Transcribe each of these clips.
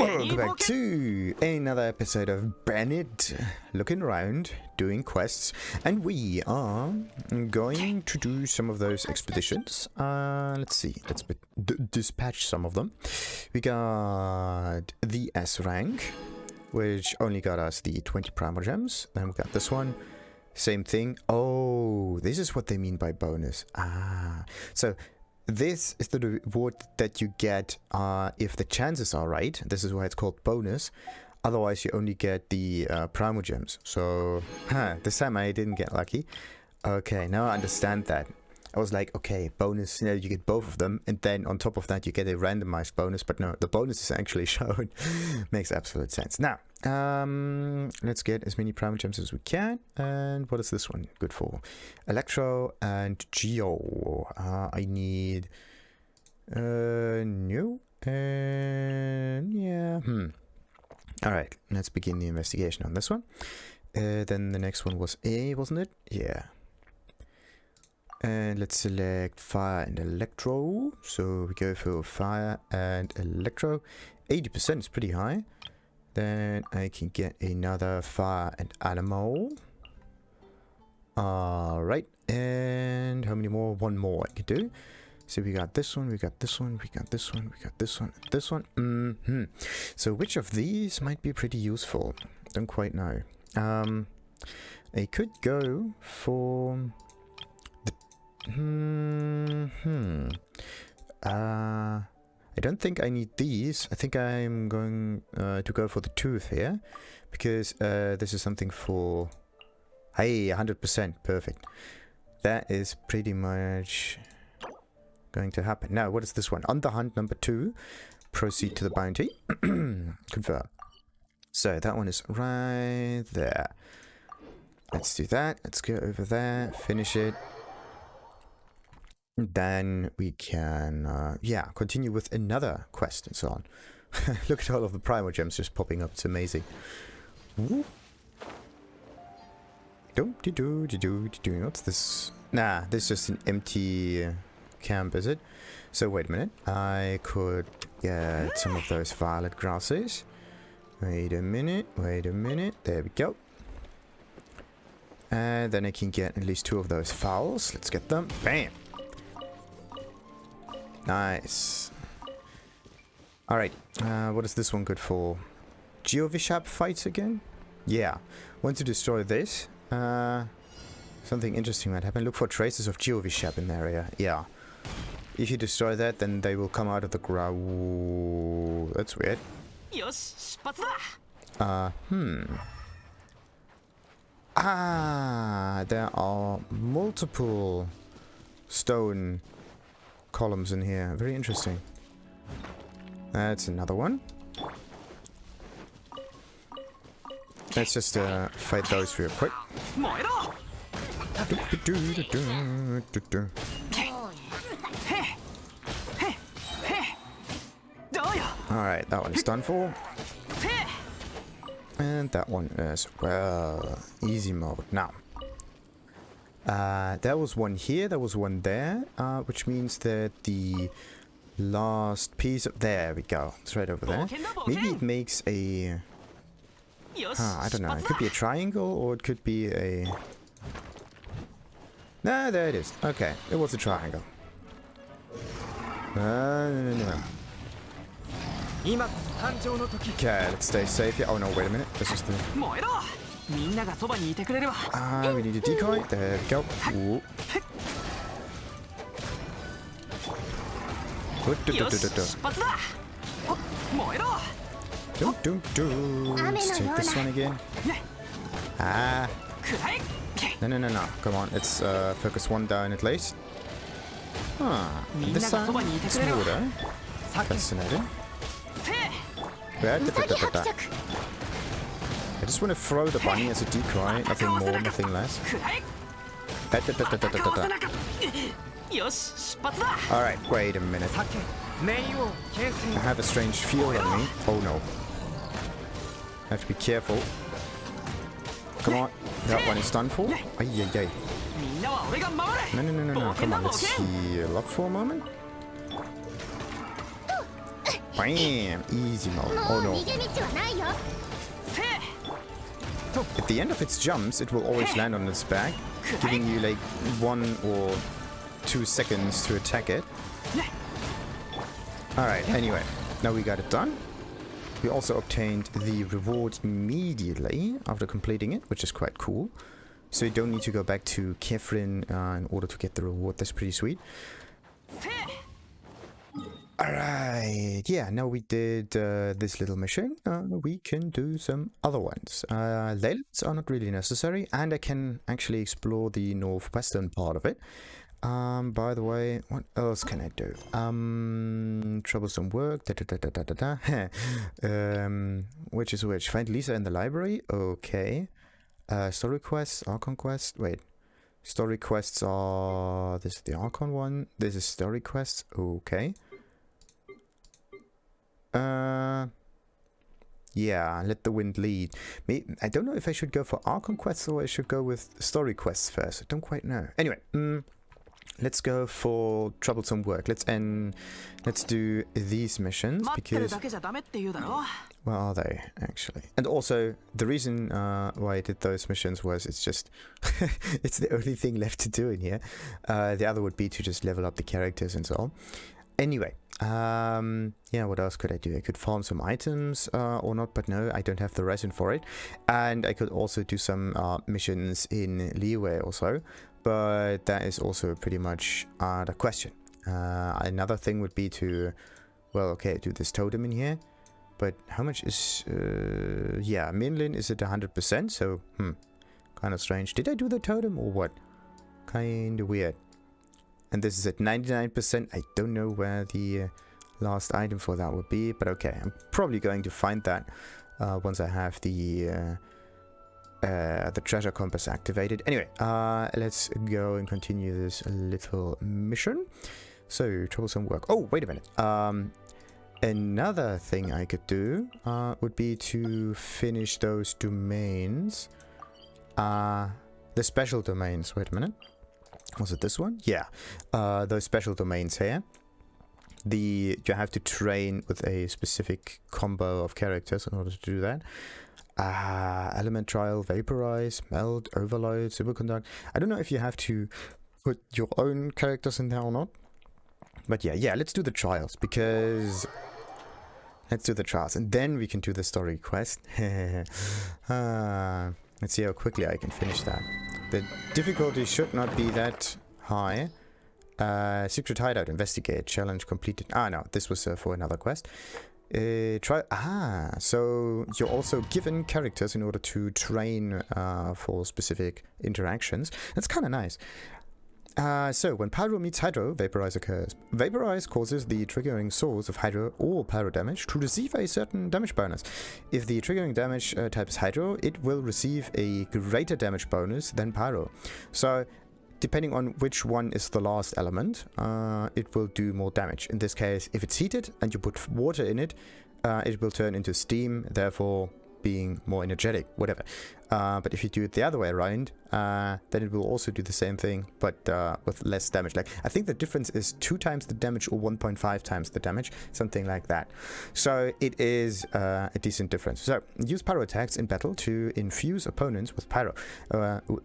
Welcome back to another episode of Bennett, looking around, doing quests, and we are going to do some of those expeditions. Let's see, let's dispatch some of them. We got the S rank, which only got us the 20 primal gems. Then we got this one, same thing. Oh, this is what they mean by bonus. So this is the reward that you get if the chances are right. This is why it's called bonus. Otherwise, you only get the primal gems. So, this time I didn't get lucky. Okay, now I understand that. I was like, okay, bonus, you know, you get both of them. And then on top of that, you get a randomized bonus. But no, the bonus is actually shown. Makes absolute sense. Now, let's get as many primal gems as we can. And what is this one good for? Electro and Geo. I need new and yeah. All right, let's begin the investigation on this one. Then the next one was A, wasn't it? Yeah. And let's select fire and electro. So we go for fire and electro. 80% is pretty high. Then I can get another fire and animal. Alright. And how many more? One more I can do. So we got this one, we got this one, we got this one, we got this one, this one. So which of these might be pretty useful? Don't quite know. I could go for I don't think I need these. I think I'm going to go for the tooth here, because this is something for, hey, 100%, perfect. That is pretty much going to happen. Now, what is this one? On the hunt number 2, proceed to the bounty. Confirm. So that one is right there. Let's do that. Let's go over there, finish it. Then we can, yeah, continue with another quest and so on. Look at all of the primal gems just popping up. It's amazing. What's this? Nah, this is just an empty camp, is it? So wait a minute. I could get some of those violet grasses. Wait a minute. There we go. And then I can get at least 2 of those fowls. Let's get them. Bam! Nice. Alright, what is this one good for? Geovishap fights again? Yeah. Want to destroy this? Something interesting might happen. Look for traces of Geovishap in the area. Yeah. If you destroy that, then they will come out of the ground. That's weird. There are multiple stone columns in here. Very interesting. That's another one. Let's just fight those real quick. Alright, that one is done for. And that one as well. Easy mode. Now, there was one here, there was one there, which means that the last piece of... There we go. It's right over there. Maybe it makes a... I don't know. It could be a triangle, or it could be a... Nah, there it is. Okay, it was a triangle. No. Okay, let's stay safe here. Oh no, wait a minute. This is the... we need a decoy. There we go. Ooh. Let's take this one again. No. Come on, let's focus one down at least. This time it's water. Fascinating. I just want to throw the bunny as a decoy, nothing more, nothing less. Alright, wait a minute. I have a strange feel on me. Oh no. I have to be careful. Come on, that one is done for. Ay. No. Come on, let's heal up for a moment. Bam! Easy mode. Oh no. At the end of its jumps, it will always land on its back, giving you like 1 or 2 seconds to attack it. Alright, anyway. Now we got it done. We also obtained the reward immediately after completing it, which is quite cool. So you don't need to go back to Kefrin in order to get the reward. That's pretty sweet. Alright, yeah, now we did this little mission. We can do some other ones. Leylands are not really necessary, and I can actually explore the northwestern part of it. By the way, what else can I do? Troublesome work, which is which? Find Lisa in the library, okay. Story quests, Archon quest, wait. Story quests are, this is the Archon one, this is story quests, okay. Yeah, let the wind lead. I don't know if I should go for Archon quests or I should go with story quests first. I don't quite know. Anyway, let's go for troublesome work. Let's do these missions because where are they actually? And also the reason why I did those missions was it's just it's the only thing left to do in here. The other would be to just level up the characters and so on. Anyway, yeah, what else could I do? I could farm some items or not, but no, I don't have the resin for it. And I could also do some missions in Leeway also, but that is also pretty much the question. Another thing would be to, well, okay, do this totem in here, but how much is, yeah, Minlin is at 100%, so, kind of strange. Did I do the totem or what? Kind of weird. And this is at 99%. I don't know where the last item for that would be, but okay. I'm probably going to find that once I have the treasure compass activated. Anyway, let's go and continue this little mission. So, troublesome work. Oh, wait a minute. Another thing I could do would be to finish those domains. The special domains. Wait a minute. Was it this one? Yeah, those special domains here. You have to train with a specific combo of characters in order to do that. Element trial, vaporize, melt, overload, superconduct. I don't know if you have to put your own characters in there or not. But yeah, let's do the trials because let's do the trials and then we can do the story quest. Let's see how quickly I can finish that. The difficulty should not be that high. Secret hideout, investigate, challenge completed. No, this was for another quest. So you're also given characters in order to train for specific interactions. That's kind of nice. So, when Pyro meets Hydro, Vaporize occurs. Vaporize causes the triggering source of Hydro or Pyro damage to receive a certain damage bonus. If the triggering damage type is Hydro, it will receive a greater damage bonus than Pyro. So, depending on which one is the last element, it will do more damage. In this case, if it's heated and you put water in it, it will turn into steam, therefore being more energetic, whatever. But if you do it the other way around, then it will also do the same thing, but with less damage. Like, I think the difference is 2 times the damage or 1.5 times the damage, something like that. So it is a decent difference. So use pyro attacks in battle to infuse opponents with pyro.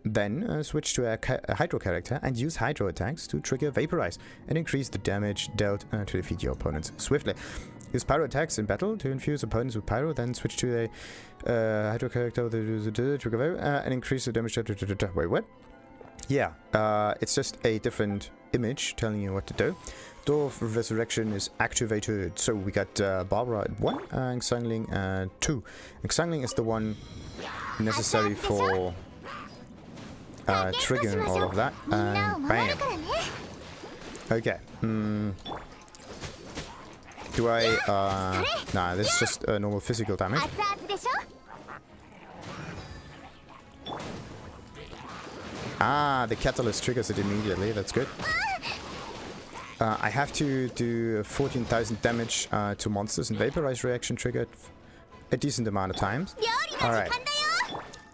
Then switch to a hydro character and use hydro attacks to trigger vaporize and increase the damage dealt to defeat your opponents swiftly. Use pyro attacks in battle to infuse opponents with pyro, then switch to a hydro character and increase the damage. Wait, what? Yeah, it's just a different image telling you what to do. Door of Resurrection is activated. So we got Barbara at 1 and Xangling at 2. And Xangling is the one necessary for triggering all of that. And bam. Okay. Do I, nah, this is just normal physical damage. The catalyst triggers it immediately, that's good. I have to do 14,000 damage to monsters, and Vaporize reaction triggered a decent amount of times. Alright,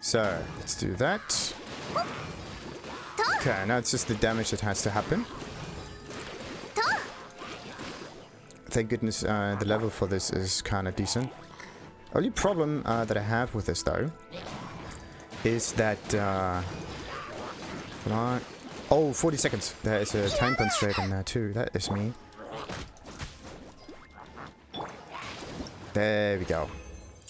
so let's do that. Okay, now it's just the damage that has to happen. thank goodness the level for this is kind of decent. Only problem that I have with this though is that come on. Oh, 40 seconds. There is a time constraint in there too. That is mean. There we go.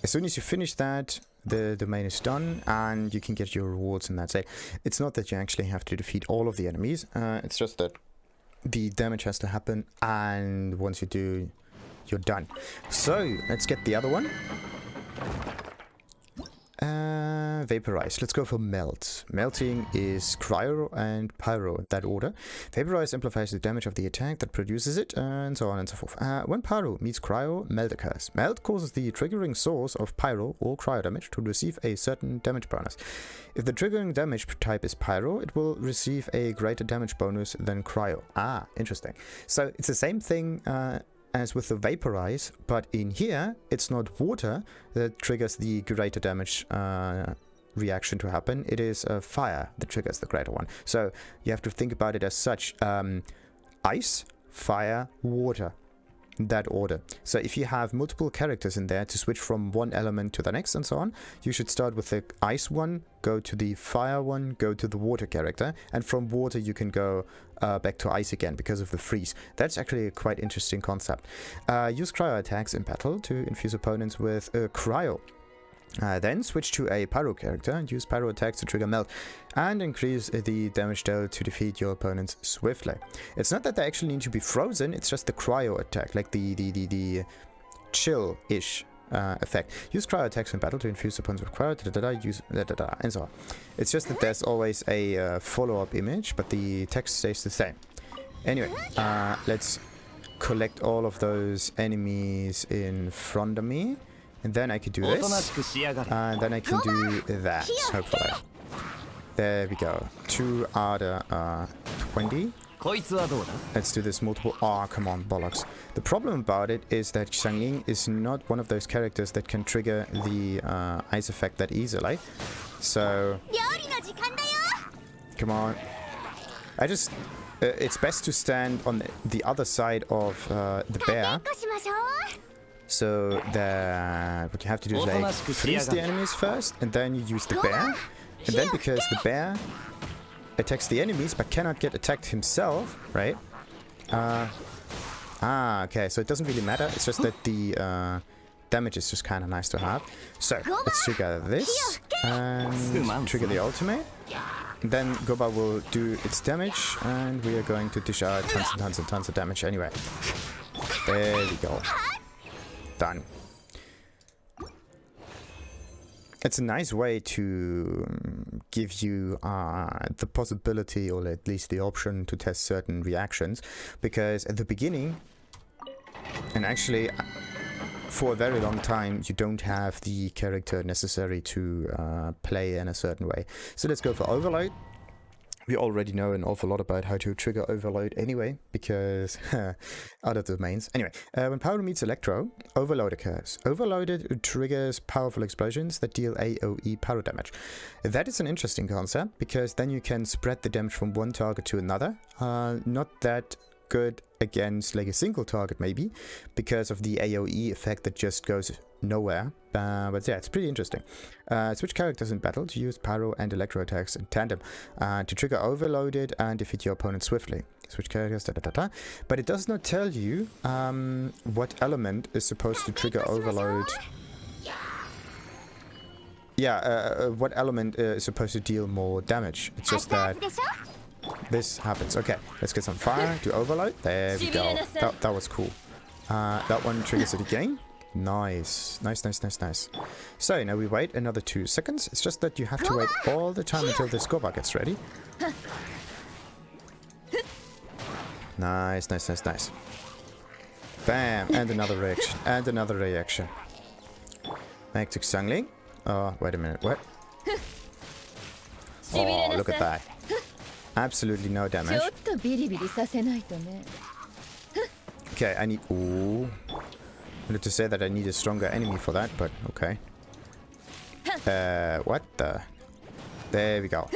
As soon as you finish that, the domain is done and you can get your rewards and that's it. It's not that you actually have to defeat all of the enemies. It's just that the damage has to happen, and once you do, you're done. So let's get the other one. Vaporize. Let's go for melt. Melting is cryo and pyro in that order. Vaporize amplifies the damage of the attack that produces it, and so on and so forth. When pyro meets cryo, melt occurs. Melt causes the triggering source of pyro or cryo damage to receive a certain damage bonus. If the triggering damage type is pyro, it will receive a greater damage bonus than cryo. Ah, interesting. So it's the same thing as with the Vaporize, but in here it's not water that triggers the greater damage reaction to happen. It is fire that triggers the greater one. So you have to think about it as such: ice, fire, water, in that order. So if you have multiple characters in there to switch from one element to the next and so on, you should start with the ice one, go to the fire one, go to the water character, and from water you can go back to ice again because of the freeze. That's actually a quite interesting concept. Use cryo attacks in battle to infuse opponents with cryo. Then switch to a pyro character and use pyro attacks to trigger melt and increase the damage dealt to defeat your opponents swiftly. It's not that they actually need to be frozen, it's just the cryo attack, like the chill-ish effect. Use cryo attacks in battle to infuse opponents with cryo, use and so on. It's just that there's always a follow-up image, but the text stays the same. Anyway, let's collect all of those enemies in front of me. And then I can do this, and then I can do that, hopefully. There we go. 2 out of 20. Let's do this multiple. Oh, come on, bollocks. The problem about it is that Xiangying is not one of those characters that can trigger the ice effect that easily. So, come on. I just... it's best to stand on the other side of the bear. So what you have to do is like freeze the enemies first, and then you use the bear. And then because the bear attacks the enemies but cannot get attacked himself, right? Okay, so it doesn't really matter. It's just that the damage is just kind of nice to have. So let's trigger this and trigger the ultimate. And then Goba will do its damage, and we are going to dish out tons and tons and tons of damage anyway. There we go. Done. It's a nice way to give you the possibility, or at least the option, to test certain reactions, because at the beginning, and actually for a very long time, you don't have the character necessary to play in a certain way. So let's go for overload. We already know an awful lot about how to trigger overload anyway, because other domains. Anyway, when pyro meets electro, overload occurs. Overloaded triggers powerful explosions that deal AoE pyro damage. That is an interesting concept, because then you can spread the damage from one target to another. Not that good against like a single target maybe, because of the AoE effect that just goes nowhere. But yeah, it's pretty interesting. Switch characters in battle to use pyro and electro attacks in tandem to trigger overloaded and defeat your opponent swiftly. Switch characters, but it does not tell you what element is supposed to trigger overload. Yeah, what element is supposed to deal more damage. It's just that this happens. Okay, let's get some fire to overload. There we go. That was cool. That one triggers it again. Nice. Nice, nice, nice, nice. So now we wait another 2 seconds. It's just that you have to wait all the time until this Goba gets ready. Nice, nice, nice, nice. Bam! And another reaction. And another reaction. Back to Xiangying. Oh, wait a minute. What? Oh, look at that. Absolutely no damage. Okay, I need... Ooh. I wanted to say that I need a stronger enemy for that, but okay. What the... There we go.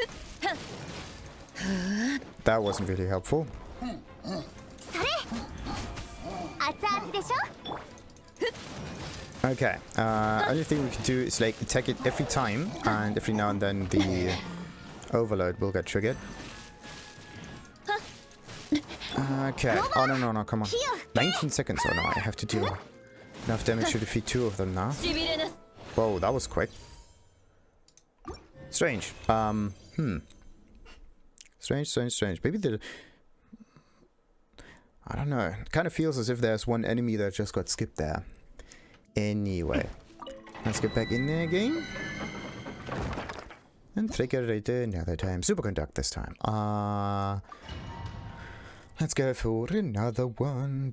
That wasn't really helpful. Okay, only thing we can do is like attack it every time, and every now and then the overload will get triggered. Okay, oh no, come on. 19 seconds, oh no, I have to deal enough damage to defeat 2 of them now. Whoa, that was quick. Strange. Strange. Maybe the... I don't know. It kind of feels as if there's one enemy that just got skipped there. Anyway. Let's get back in there again. And trigger it another time. Superconduct this time. Let's go for another one.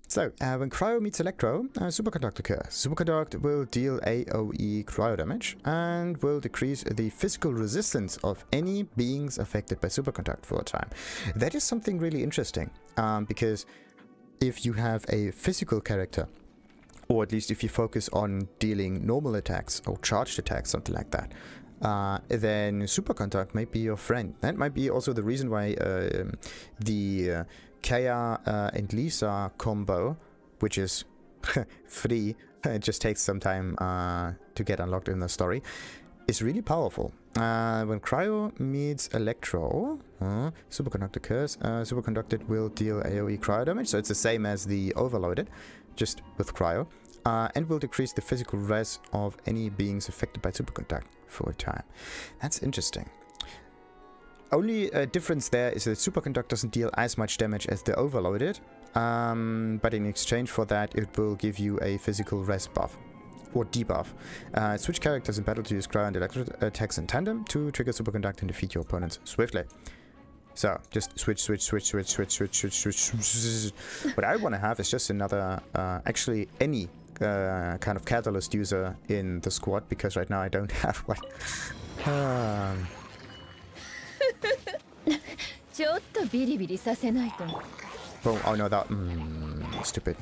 So, when Cryo meets Electro, Superconduct occurs. Superconduct will deal AoE cryo damage and will decrease the physical resistance of any beings affected by Superconduct for a time. That is something really interesting, because if you have a physical character, or at least if you focus on dealing normal attacks or charged attacks, something like that, then Superconduct might be your friend. That might be also the reason why the Kaya and Lisa combo, which is free, it just takes some time to get unlocked in the story, is really powerful. When Cryo meets Electro, Superconduct occurs. Superconducted will deal AoE cryo damage, so it's the same as the Overloaded, just with Cryo, and will decrease the physical res of any beings affected by Superconduct for a time. That's interesting. Only difference there is that Superconduct doesn't deal as much damage as the Overloaded, but in exchange for that it will give you a physical res buff, or debuff. Switch characters in battle to use Cryo and Electro attacks in tandem to trigger Superconduct and defeat your opponents swiftly. So, just switch. What I want to have is just another, actually any kind of catalyst user in the squad, because right now I don't have one. Oh no, that... stupid.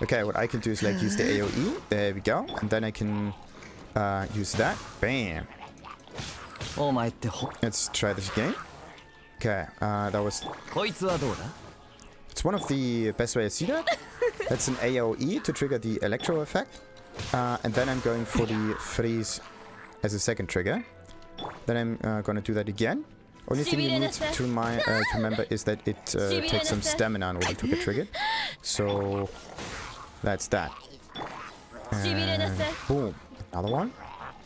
Okay, what I can do is like use the AoE. There we go. And then I can use that. Bam. Let's try this again. Okay, that was... It's one of the best ways to see that. That's an AoE to trigger the Electro effect. And then I'm going for the freeze as a second trigger. Then I'm going to do that again. Only thing you need to remember is that it takes some stamina in order to get triggered. So that's that. And boom, another one.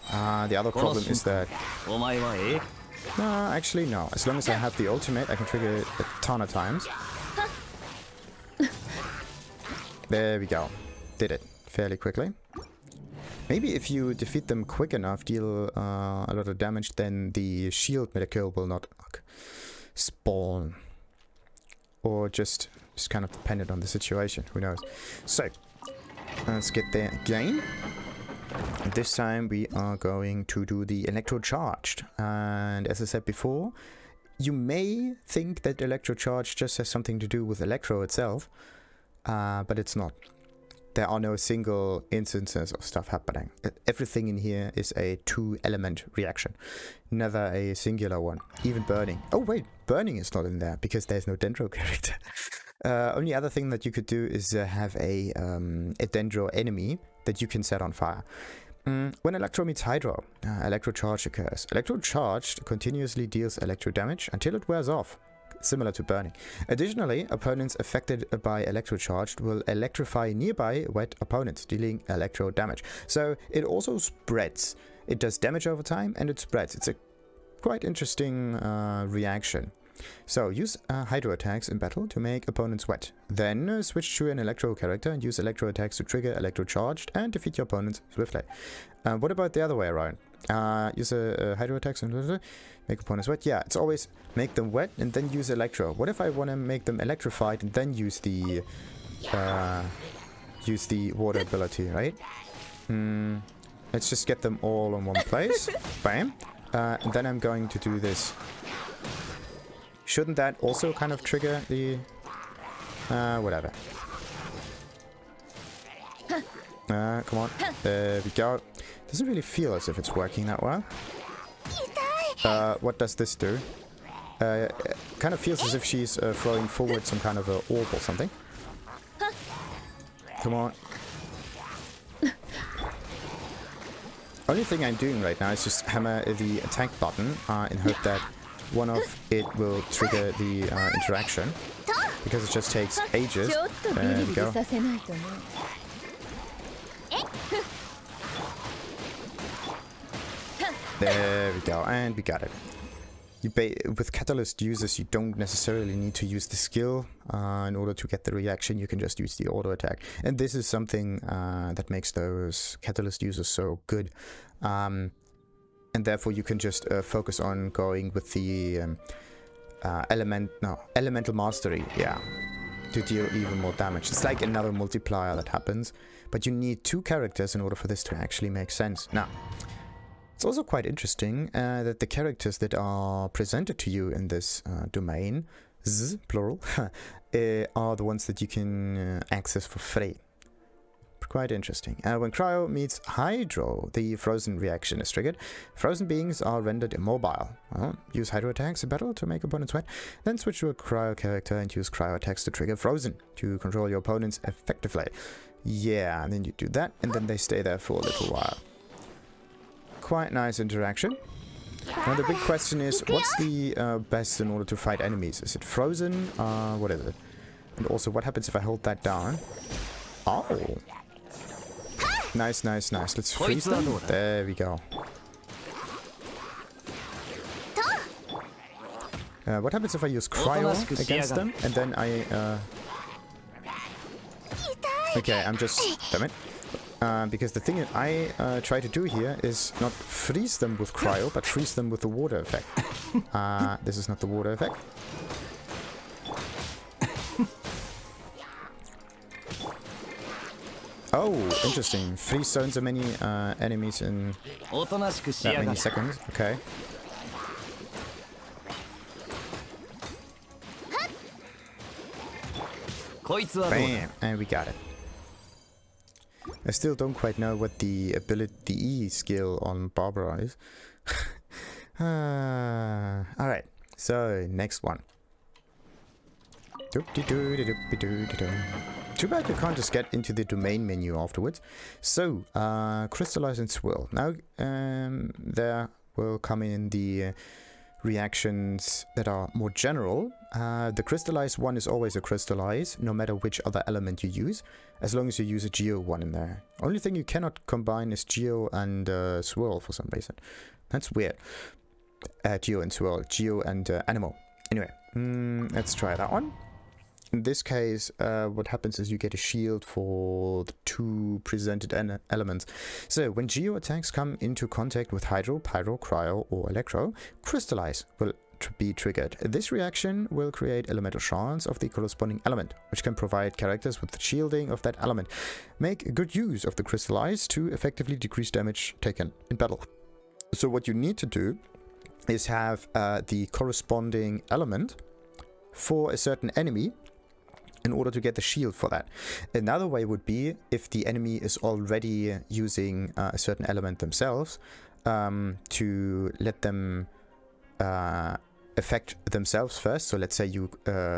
The other problem is that... actually no. As long as I have the ultimate, I can trigger it a ton of times. There we go. Did it fairly quickly. Maybe if you defeat them quick enough, deal a lot of damage, then the shield medical will not spawn. Or just kind of dependent on the situation, who knows. So, let's get there again. And this time we are going to do the Electro Charged. And as I said before, you may think that Electro Charged just has something to do with Electro itself, but it's not. There are no single instances of stuff happening. Everything in here is a 2-element reaction, never a singular one. Even burning. Oh wait, burning is not in there because there's no Dendro character. Only other thing that you could do is have a Dendro enemy that you can set on fire. When Electro meets Hydro, Electro Charge occurs. Electro Charged continuously deals electro damage until it wears off, similar to burning. Additionally, opponents affected by Electro Charged will electrify nearby wet opponents, dealing electro damage. So it also spreads. It does damage over time and it spreads. It's a quite interesting reaction. So use Hydro attacks in battle to make opponents wet. Then switch to an Electro character and use Electro attacks to trigger Electro Charged and defeat your opponents swiftly. What about the other way around? Use Hydro attacks and make opponents wet. Yeah, it's always make them wet and then use Electro. What if I want to make them electrified and then use the water ability, right? Let's just get them all in one place. Bam. And then I'm going to do this. Shouldn't that also kind of trigger the... whatever. Come on. There we go. Doesn't really feel as if it's working that well. What does this do? kind of feels as if she's throwing forward some kind of a orb or something. Come on. Only thing I'm doing right now is just hammer the attack button in hope that one of it will trigger the interaction, because it just takes ages. There we go. There we go, and we got it. With Catalyst users, you don't necessarily need to use the skill in order to get the reaction. You can just use the auto attack, and this is something that makes those Catalyst users so good. And therefore, you can just focus on going with the elemental mastery, yeah, to deal even more damage. It's like another multiplier that happens, but you need 2 characters in order for this to actually make sense. Now, it's also quite interesting that the characters that are presented to you in this domain, plural, are the ones that you can access for free. Quite interesting. When Cryo meets Hydro, the frozen reaction is triggered. Frozen beings are rendered immobile. Well, use Hydro attacks in battle to make opponents wet. Then switch to a Cryo character and use Cryo attacks to trigger Frozen to control your opponents effectively. Yeah, and then you do that, and then they stay there for a little while. Quite nice interaction. Now the big question is, what's the best in order to fight enemies? Is it frozen? What is it? And also, what happens if I hold that down? Oh. Nice, nice, nice. Let's freeze them. There we go. What happens if I use Cryo against them? And then I... Okay, I'm just... Damn it. Because the thing that I try to do here is not freeze them with Cryo, but freeze them with the water effect. This is not the water effect. Oh, interesting. Freeze zones so many enemies in that many seconds. Okay. Bam! And we got it. I still don't quite know what the E skill on Barbara is. Alright, so next one. Too bad you can't just get into the domain menu afterwards. So, Crystallize and Swirl. Now, there will come in the reactions that are more general. The Crystallize one is always a Crystallize, no matter which other element you use, as long as you use a Geo one in there. Only thing you cannot combine is Geo and Swirl for some reason. That's weird. Geo and Swirl, Geo and Animal. Anyway, let's try that one. In this case, what happens is you get a shield for the 2 presented elements. So, when Geo attacks come into contact with Hydro, Pyro, Cryo, or Electro, Crystallize will be triggered. This reaction will create elemental shards of the corresponding element, which can provide characters with the shielding of that element. Make good use of the Crystallize to effectively decrease damage taken in battle. So, what you need to do is have the corresponding element for a certain enemy in order to get the shield for that. Another way would be if the enemy is already using a certain element themselves, to let them affect themselves first. So let's say you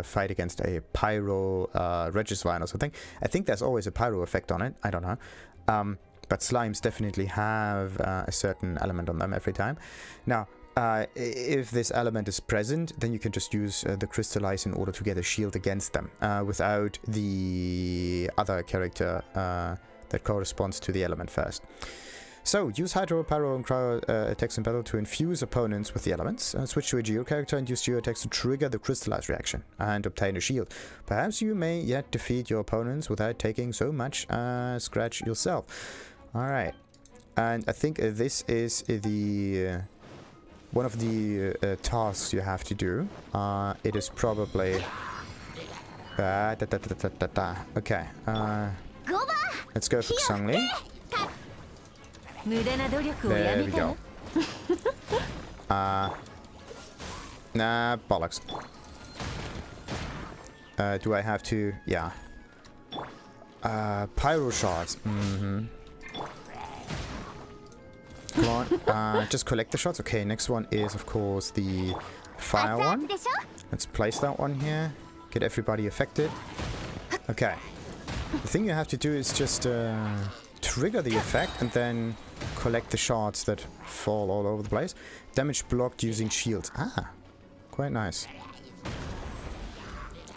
fight against a Pyro Regisvine or something. I think there's always a Pyro effect on it. I don't know. But slimes definitely have a certain element on them every time. Now, if this element is present, then you can just use the Crystallize in order to get a shield against them, without the other character that corresponds to the element first. So, use Hydro, Pyro, and Cryo attacks in battle to infuse opponents with the elements. Switch to a Geo character and use Geo attacks to trigger the Crystallize reaction and obtain a shield. Perhaps you may yet defeat your opponents without taking so much scratch yourself. Alright. And I think this is the... one of the tasks you have to do. It is probably... Okay. Let's go for Xangli. There we go. Nah, bollocks. Do I have to... Yeah. Pyro shards. Come on, just collect the shots. Okay, next one is, of course, the fire one. Let's place that one here. Get everybody affected. Okay. The thing you have to do is just trigger the effect and then collect the shards that fall all over the place. Damage blocked using shields. Ah, quite nice.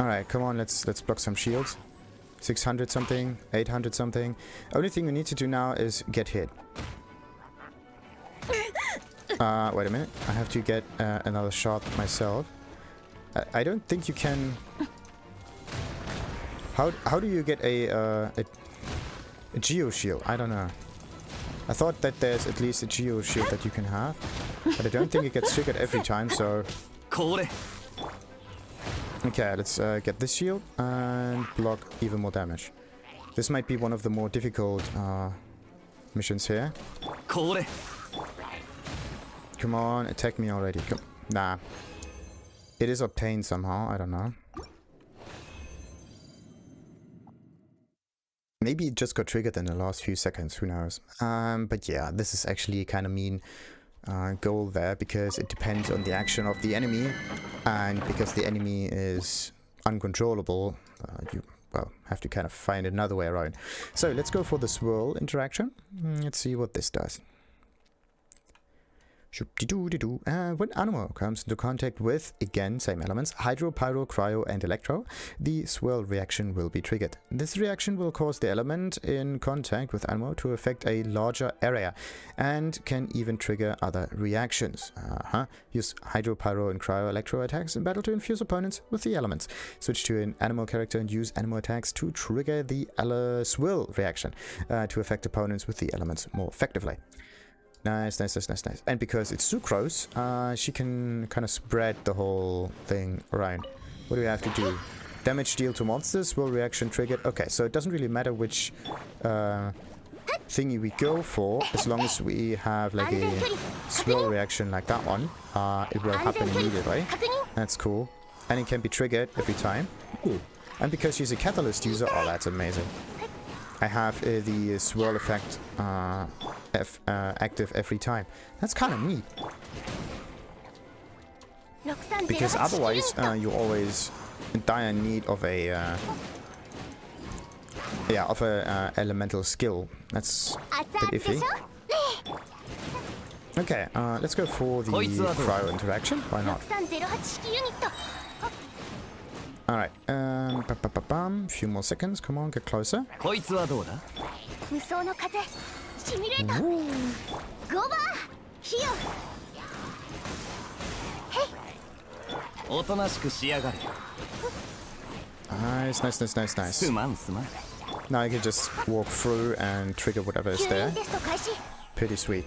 Alright, come on, let's block some shields. 600 something, 800 something. Only thing we need to do now is get hit. Wait a minute. I have to get another shot myself. I don't think you can... How do you get a Geo Shield? I don't know. I thought that there's at least a Geo Shield that you can have. But I don't think it gets triggered every time, so... Okay, let's get this shield and block even more damage. This might be one of the more difficult missions here. Come on, attack me already. Nah. It is obtained somehow, I don't know. Maybe it just got triggered in the last few seconds, who knows. But yeah, this is actually a kind of mean goal there, because it depends on the action of the enemy, and because the enemy is uncontrollable, you, well, have to kind of find another way around. So let's go for the swirl interaction. Let's see what this does. When Animo comes into contact with, again, same elements, Hydro, Pyro, Cryo and Electro, the swirl reaction will be triggered. This reaction will cause the element in contact with Animo to affect a larger area and can even trigger other reactions. Use Hydro, Pyro and Cryo Electro attacks in battle to infuse opponents with the elements. Switch to an Animo character and use Animo attacks to trigger the swirl reaction to affect opponents with the elements more effectively. Nice. And because it's Sucrose, she can kind of spread the whole thing around. What do we have to do? Damage deal to monsters, swirl reaction triggered. Okay, so it doesn't really matter which thingy we go for, as long as we have like a swirl reaction like that one. It will happen immediately. That's cool. And it can be triggered every time. Ooh. And because she's a catalyst user, oh, that's amazing. I have the swirl effect active every time. That's kind of neat. Because otherwise, you're always in dire need of a elemental skill. That's a bit iffy. Okay, let's go for the cryo interaction. Why not? Alright, few more seconds. Come on, get closer. Nice. Now I can just walk through and trigger whatever is there. Pretty sweet.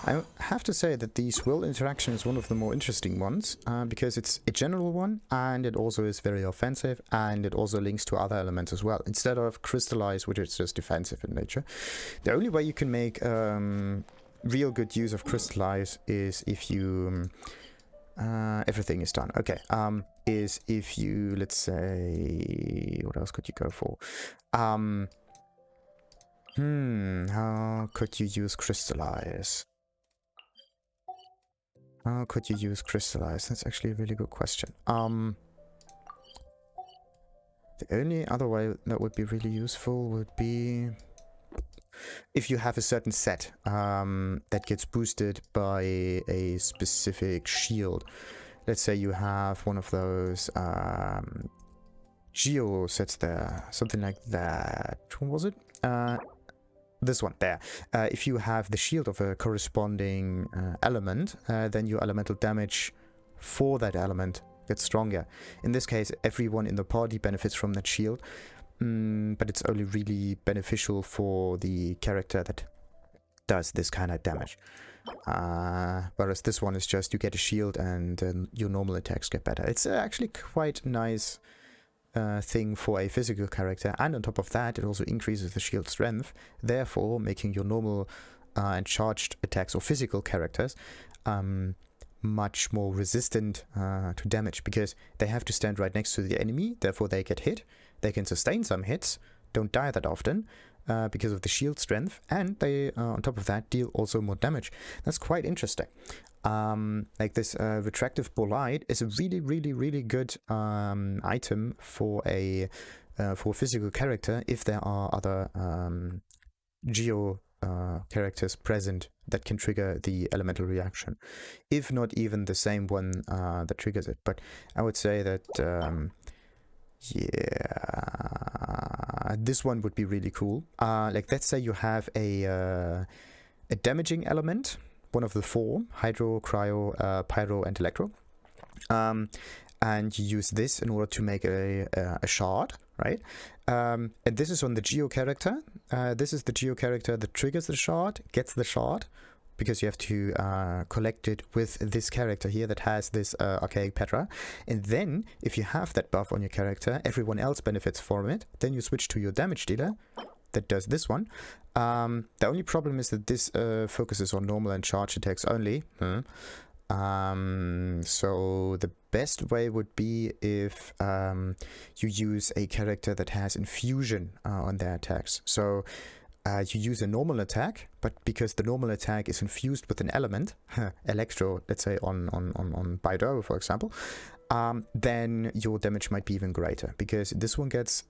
I have to say that the swirl interaction is one of the more interesting ones, because it's a general one, and it also is very offensive, and it also links to other elements as well, instead of Crystallize, which is just defensive in nature. The only way you can make real good use of Crystallize is if you... everything is done. Okay, is if you, let's say... What else could you go for? How could you use Crystallize? How could you use Crystallize? That's actually a really good question. The only other way that would be really useful would be if you have a certain set that gets boosted by a specific shield. Let's say you have one of those Geo sets there, something like that. What was it? This one there. If you have the shield of a corresponding element, then your elemental damage for that element gets stronger. In this case, everyone in the party benefits from that shield, but it's only really beneficial for the character that does this kind of damage. Whereas this one is just you get a shield and your normal attacks get better. It's actually quite nice thing for a physical character, and on top of that it also increases the shield strength, therefore making your normal and charged attacks or physical characters much more resistant to damage, because they have to stand right next to the enemy, therefore they get hit, they can sustain some hits, don't die that often because of the shield strength, and they on top of that deal also more damage. That's quite interesting. Like this retractive bolide is a really good item for a physical character if there are other geo characters present that can trigger the elemental reaction, if not even the same one that triggers it. But I would say that yeah, this one would be really cool. Like let's say you have a damaging element, one of the four: hydro, cryo, pyro, and electro, and you use this in order to make a shard, right? And this is on the geo character. This is the geo character that triggers the shard, gets the shard, because you have to collect it with this character here that has this archaic Petra. And then, if you have that buff on your character, everyone else benefits from it. Then you switch to your damage dealer that does this one. The only problem is that this focuses on normal and charge attacks only. So the best way would be if you use a character that has infusion on their attacks. So you use a normal attack, but because the normal attack is infused with an element, Electro, let's say on Baido, for example, then your damage might be even greater, because this one gets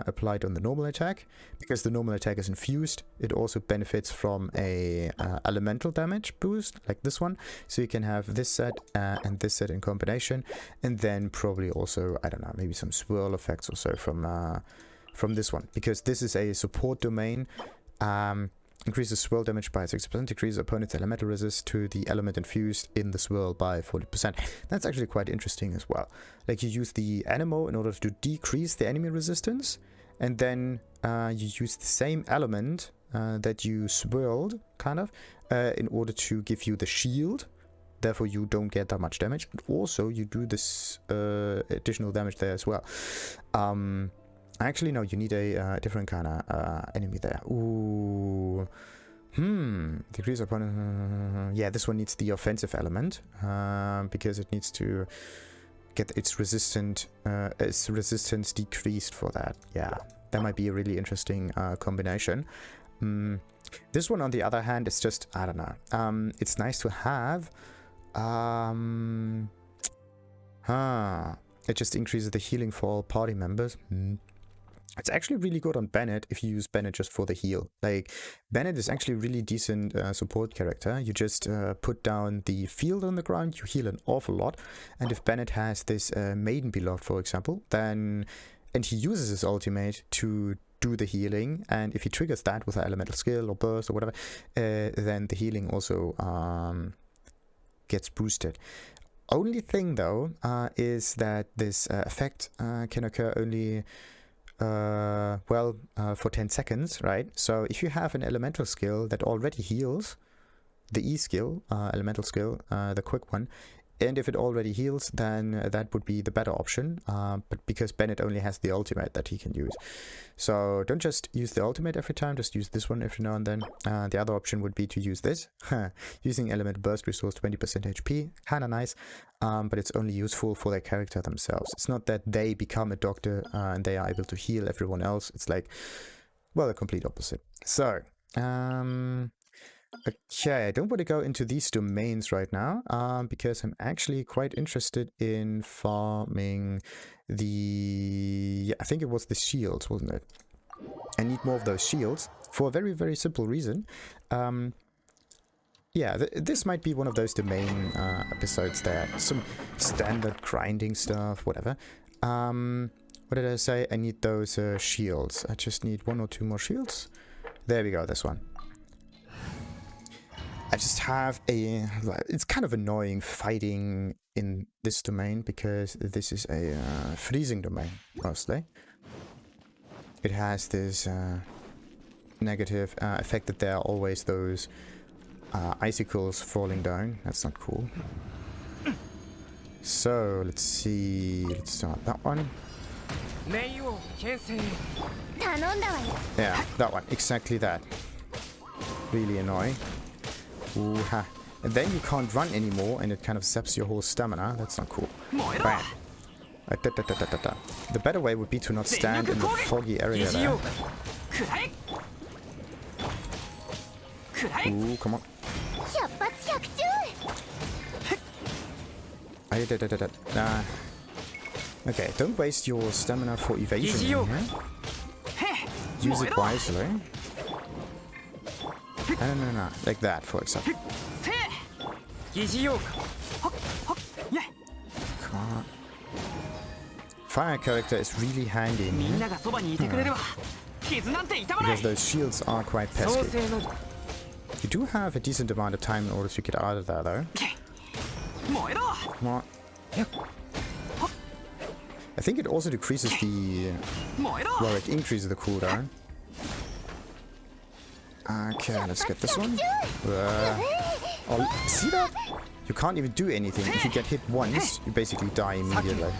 applied on the normal attack. Because the normal attack is infused, it also benefits from a elemental damage boost like this one. So you can have this set and this set in combination, and then probably also, I don't know, maybe some swirl effects or so from this one, because this is a support domain. Increases swirl damage by 60%, decreases opponent's elemental resist to the element infused in the swirl by 40%. That's actually quite interesting as well. Like you use the Anemo in order to decrease the enemy resistance, and then you use the same element that you swirled, kind of, in order to give you the shield. Therefore, you don't get that much damage. And also, you do this additional damage there as well. Actually, no, you need a different kind of enemy there. Ooh. Decrease opponent. Yeah, this one needs the offensive element, because it needs to get its resistance decreased for that. Yeah, that might be a really interesting combination. This one, on the other hand, is just, I don't know. It's nice to have. It just increases the healing for all party members. It's actually really good on Bennett if you use Bennett just for the heal. Like, Bennett is actually a really decent support character. You just put down the field on the ground, you heal an awful lot. And if Bennett has this Maiden Beloved, for example, then... And he uses his ultimate to do the healing, and if he triggers that with an elemental skill or burst or whatever, then the healing also gets boosted. Only thing, though, is that this effect can occur only... for 10 seconds, right? So if you have an elemental skill that already heals, the E skill, elemental skill, the quick one, and if it already heals, then that would be the better option, but because Bennett only has the ultimate that he can use. So don't just use the ultimate every time, just use this one every now and then. The other option would be to use this. Using elemental burst restores 20% HP, kinda nice, but it's only useful for their character themselves. It's not that they become a doctor and they are able to heal everyone else. It's like, well, the complete opposite. So, okay, I don't want to go into these domains right now, because I'm actually quite interested in farming the... I think it was the shields, wasn't it? I need more of those shields for a very simple reason. Yeah, this might be one of those domain episodes there. Some standard grinding stuff, whatever. What did I say? I need those shields. I just need 1 or 2 more shields. There we go, this one. I just have a... It's kind of annoying fighting in this domain, because this is a freezing domain, mostly. It has this negative effect that there are always those icicles falling down. That's not cool. So, let's see... Let's start that one. Yeah, that one. Exactly that. Really annoying. Ooh-ha. And then you can't run anymore, and it kind of saps your whole stamina. That's not cool. Bam. The better way would be to not stand in the foggy area there. Ooh, come on. Okay, don't waste your stamina for evasion in here. Use it wisely. No. Like that, for example. Fire character is really handy in here. Because those shields are quite pesky. You do have a decent amount of time in order to get out of there, though. Come on. I think it also decreases the... well, it increases the cooldown. Okay, let's get this one. Oh, see that? You can't even do anything. If you get hit once, you basically die immediately.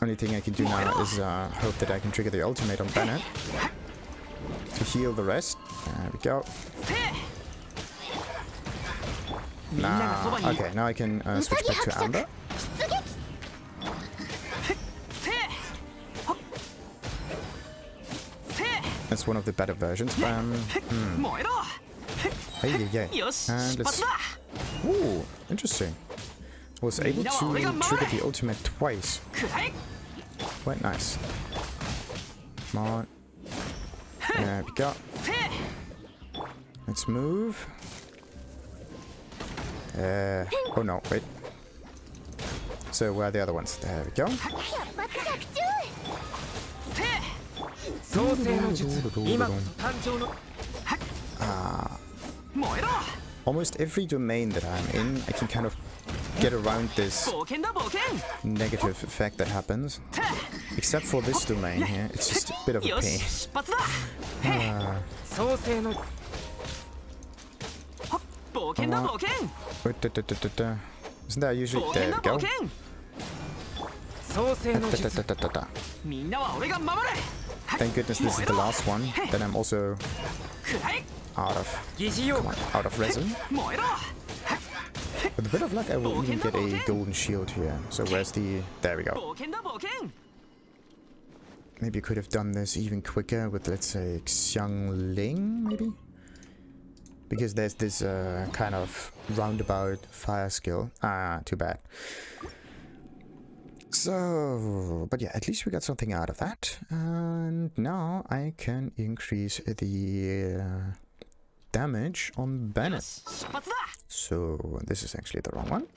Only thing I can do now is hope that I can trigger the ultimate on Bennett to heal the rest. There we go. Nah. Okay, now I can switch back to Amber. That's one of the better versions. Hey, and let's... Ooh, interesting. Was able to trigger the ultimate twice. Quite nice. Come on. There we go. Let's move. Oh no, wait. So where are the other ones? There we go. Almost every domain that I'm in, I can kind of get around this negative effect that happens. Except for this domain here, it's just a bit of a pain. Isn't that usually... There we go. Thank goodness this is the last one. Then I'm also out of resin. With a bit of luck, I will even get a golden shield here. So where's the... There we go. Maybe you could have done this even quicker with, let's say, Xiangling, maybe? Because there's this kind of roundabout fire skill. Ah, too bad. So, but yeah, at least we got something out of that. And now I can increase the damage on Bennett. So, this is actually the wrong one.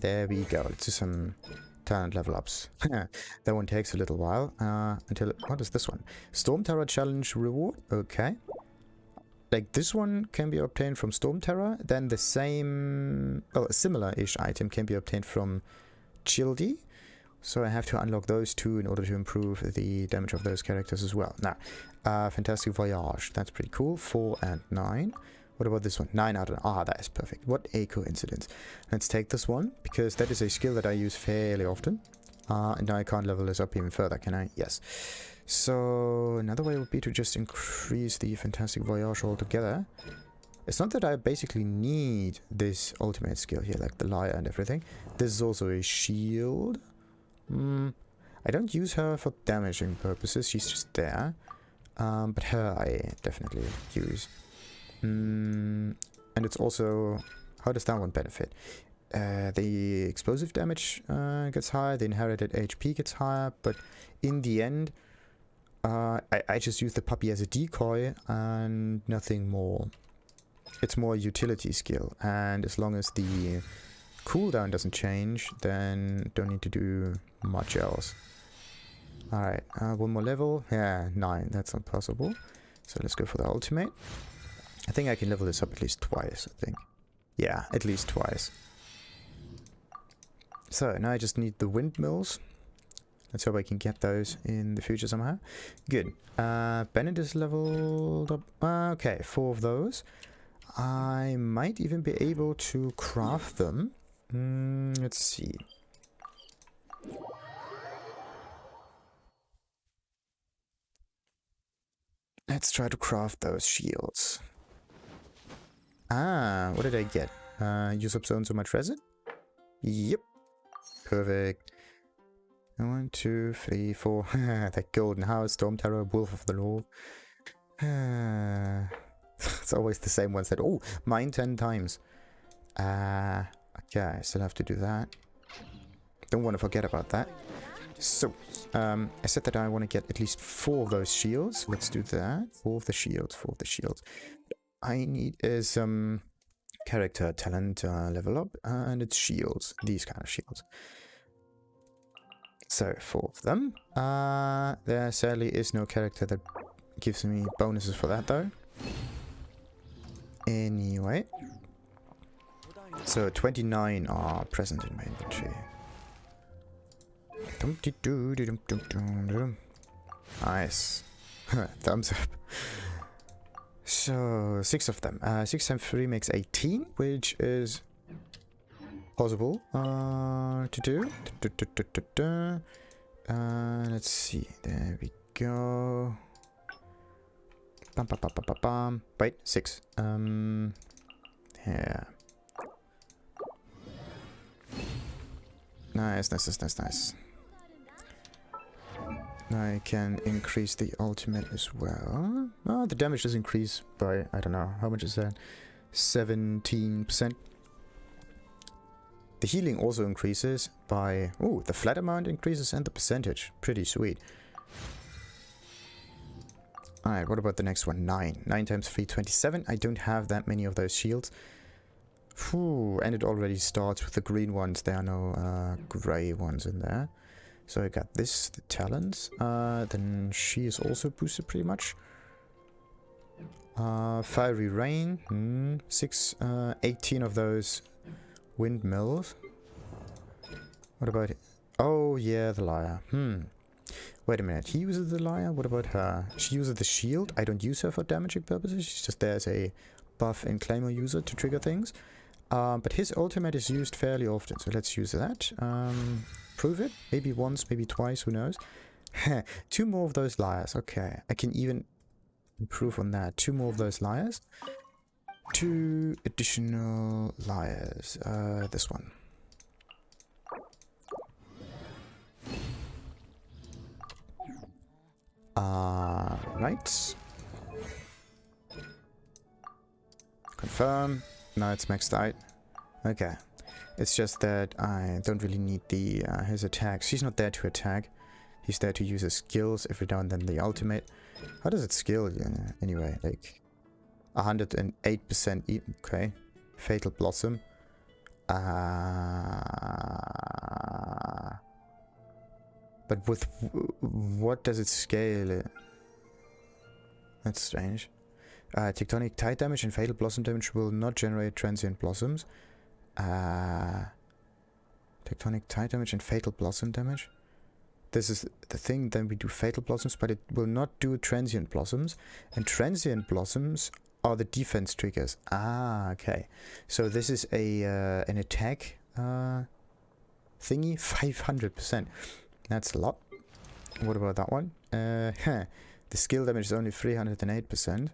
There we go. Let's do some talent level ups. That one takes a little while. Until... What is this one? Storm Terror Challenge Reward. Okay. Like this one can be obtained from Storm Terror. Then the same... Oh, a similar-ish item can be obtained from Childy. So I have to unlock those two in order to improve the damage of those characters as well. Now, Fantastic Voyage. That's pretty cool. 4 and 9. What about this one? 9 out of... Ah, that is perfect. What a coincidence. Let's take this one, because that is a skill that I use fairly often. And now I can't level this up even further, can I? Yes. So, another way would be to just increase the Fantastic Voyage altogether. It's not that I basically need this ultimate skill here, like the Lyre and everything. This is also a shield. I don't use her for damaging purposes, she's just there. But her I definitely use. And it's also... How does that one benefit? The explosive damage gets higher, the inherited HP gets higher, but in the end, I just use the puppy as a decoy and nothing more. It's more a utility skill, and as long as the cooldown doesn't change, then don't need to do much else. Alright, one more level. Yeah, 9, that's not possible. So let's go for the ultimate. I think I can level this up at least twice, I think. Yeah, at least twice. So, now I just need the windmills. Let's hope I can get those in the future somehow. Good. Bennett is leveled up. Okay, 4 of those. I might even be able to craft them. Let's see. Let's try to craft those shields. Ah, what did I get? Use up so much resin? Yep. Perfect. 1, 2, 3, 4. That golden house, Storm Terror, Wolf of the Law. It's always the same ones that, oh, mine 10 times. Okay, I still have to do that. Don't want to forget about that. So, I said that I want to get at least 4 of those shields. Let's do that. 4 of the shields, 4 of the shields. I need is character talent level up, and it's shields. These kind of shields. So, 4 of them. There sadly is no character that gives me bonuses for that though. Anyway. So 29 are present in my inventory. Nice. Thumbs up. So 6 of them. 6 times 3 makes 18, which is possible to do. Let's see. There we go. Bum, bum, bum, bum, bum, bum. Wait, 6. Yeah. Nice, nice, nice, nice, nice. I can increase the ultimate as well. Oh, the damage does increase by, I don't know, how much is that? 17%. The healing also increases by, oh, the flat amount increases and the percentage. Pretty sweet. Alright, what about the next one? 9. 9 times 3, 27. I don't have that many of those shields. Whew, and it already starts with the green ones. There are no grey ones in there. So I got this, the talents. Then she is also boosted pretty much. Fiery rain. 18 of those windmills. What about it? Oh yeah, the lyre. Wait a minute, he uses the lyre? What about her? She uses the shield. I don't use her for damaging purposes. She's just there as a buff and claimer user to trigger things. But his ultimate is used fairly often, so let's use that. Prove it. Maybe once, maybe twice, who knows. 2 more of those lyres. Okay, I can even improve on that. 2 more of those lyres. 2 additional lyres. This one. Right. Confirm. Now it's maxed out. Okay. It's just that I don't really need the his attacks. He's not there to attack. He's there to use his skills every now and then the ultimate. How does it skill anyway? Like 108%. Okay. Fatal Blossom. But with what does it scale? That's strange. Tectonic Tide damage and Fatal Blossom damage will not generate transient blossoms. Tectonic Tide damage and Fatal Blossom damage. This is the thing, then we do Fatal Blossoms, but it will not do Transient Blossoms. And Transient Blossoms are the defense triggers. Okay. So this is a an attack thingy, 500%. That's a lot. What about that one? The skill damage is only 308%.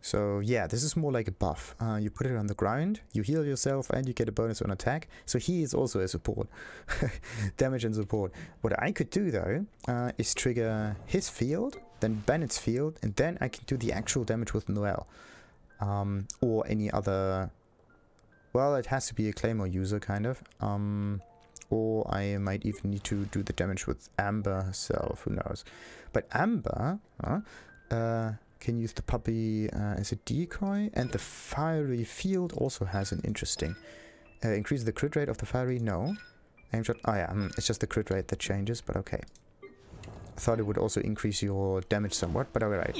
So yeah, this is more like a buff. You put it on the ground, you heal yourself, and you get a bonus on attack. So he is also a support. Damage and support. What I could do though, is trigger his field, then Bennett's field, and then I can do the actual damage with Noel. Or any other... Well, it has to be a Claymore user, kind of. Or I might even need to do the damage with Amber herself, who knows. But Amber can use the puppy as a decoy, and the fiery field also has an interesting... increase the crit rate of the fiery? No. Aim shot? Oh yeah, it's just the crit rate that changes, but okay. I thought it would also increase your damage somewhat, but alright.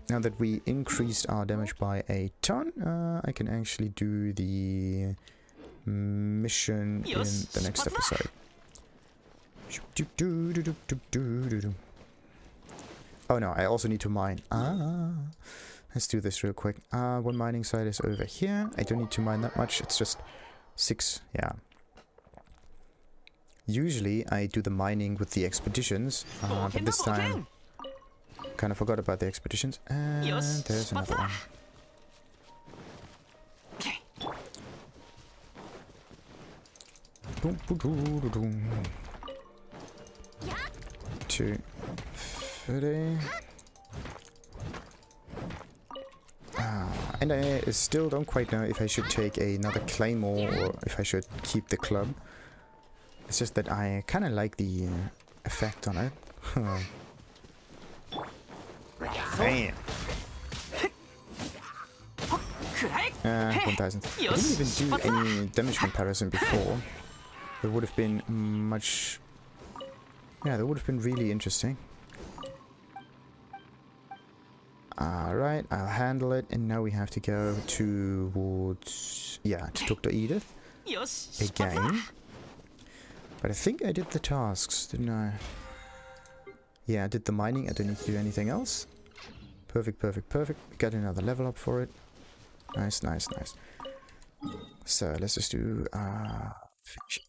Now that we increased our damage by a ton, I can actually do the mission in the next episode. Oh no, I also need to mine. Let's do this real quick. One mining site is over here. I don't need to mine that much. It's just 6. Yeah. Usually I do the mining with the expeditions, but this time kind of forgot about the expeditions. And there's another one. 250. And I still don't quite know if I should take another Claymore or if I should keep the club. It's just that I kind of like the effect on it. Bam! 1000. I didn't even do any damage comparison before. That would have been much... Yeah, that would have been really interesting. Alright, I'll handle it, and now we have to go towards... Yeah, to Dr. Edith. Again. But I think I did the tasks, didn't I? Yeah, I did the mining, I don't need to do anything else. Perfect, perfect, perfect. We got another level up for it. Nice, nice, nice. So, let's just do... finish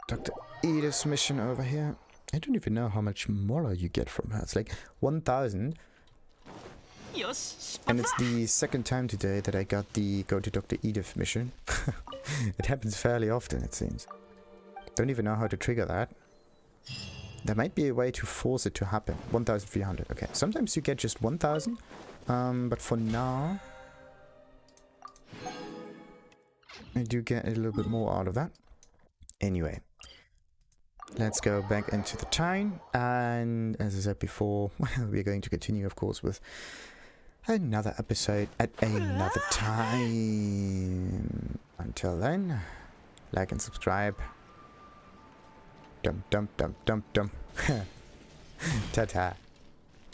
Dr. Edith's mission over here. I don't even know how much more you get from her. It's like 1000. And it's the second time today that I got the Go to Dr. Edith mission. It happens fairly often, it seems. Don't even know how to trigger that. There might be a way to force it to happen. 1300. Okay, sometimes you get just 1000. But for now... I do get a little bit more out of that. Anyway. Let's go back into the town. And as I said before, we're going to continue, of course, with another episode at another time. Until then, like and subscribe. Dum dum dum dum dum. Ta-ta.